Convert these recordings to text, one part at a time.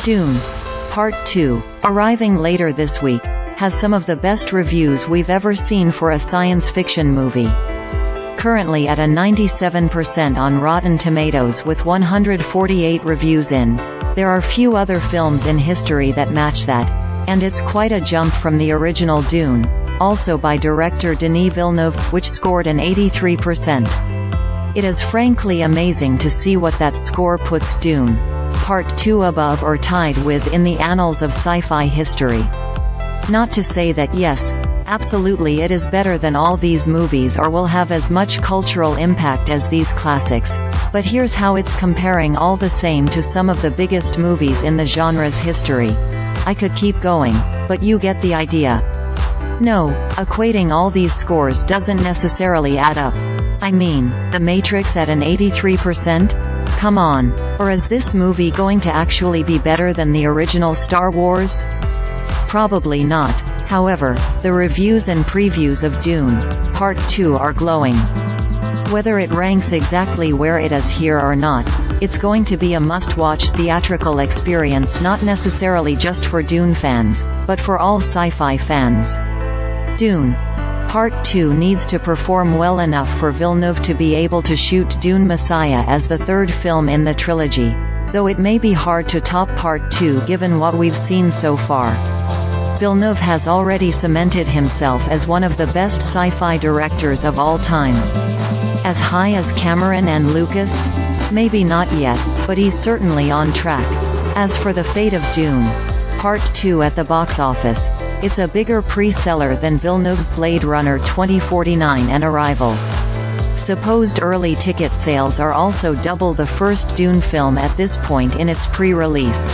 Dune. Part 2, arriving later this week, has some of the best reviews we've ever seen for a science fiction movie. Currently at a 97% on Rotten Tomatoes with 148 reviews in, there are few other films in history that match that, and it's quite a jump from the original Dune, also by director Denis Villeneuve, which scored an 83%. It is frankly amazing to see what that score puts Dune Part 2 above or tied with in the annals of sci-fi history. Not to say that yes, absolutely it is better than all these movies or will have as much cultural impact as these classics, but here's how it's comparing all the same to some of the biggest movies in the genre's history. I could keep going, but you get the idea. No, equating all these scores doesn't necessarily add up. I mean, The Matrix at an 83%? Come on. Or is this movie going to actually be better than the original Star Wars? Probably not. However, the reviews and previews of Dune Part 2 are glowing. Whether it ranks exactly where it is here or not, it's going to be a must-watch theatrical experience, not necessarily just for Dune fans, but for all sci-fi fans. Dune Part 2 needs to perform well enough for Villeneuve to be able to shoot Dune Messiah as the third film in the trilogy, though it may be hard to top Part 2 given what we've seen so far. Villeneuve has already cemented himself as one of the best sci-fi directors of all time. As high as Cameron and Lucas? Maybe not yet, but he's certainly on track. As for the fate of Dune Part 2 at the box office, it's a bigger pre-seller than Villeneuve's Blade Runner 2049 and Arrival. Supposed early ticket sales are also double the first Dune film at this point in its pre-release.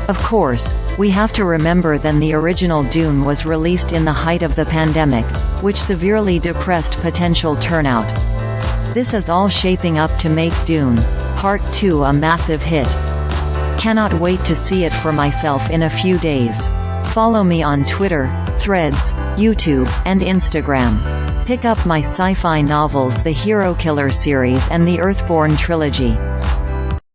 Of course, we have to remember that the original Dune was released in the height of the pandemic, which severely depressed potential turnout. This is all shaping up to make Dune Part 2 a massive hit. Cannot wait to see it for myself in a few days. Follow me on Twitter, Threads, YouTube, and Instagram. Pick up my sci-fi novels, the Hero Killer series and the Earthborn trilogy.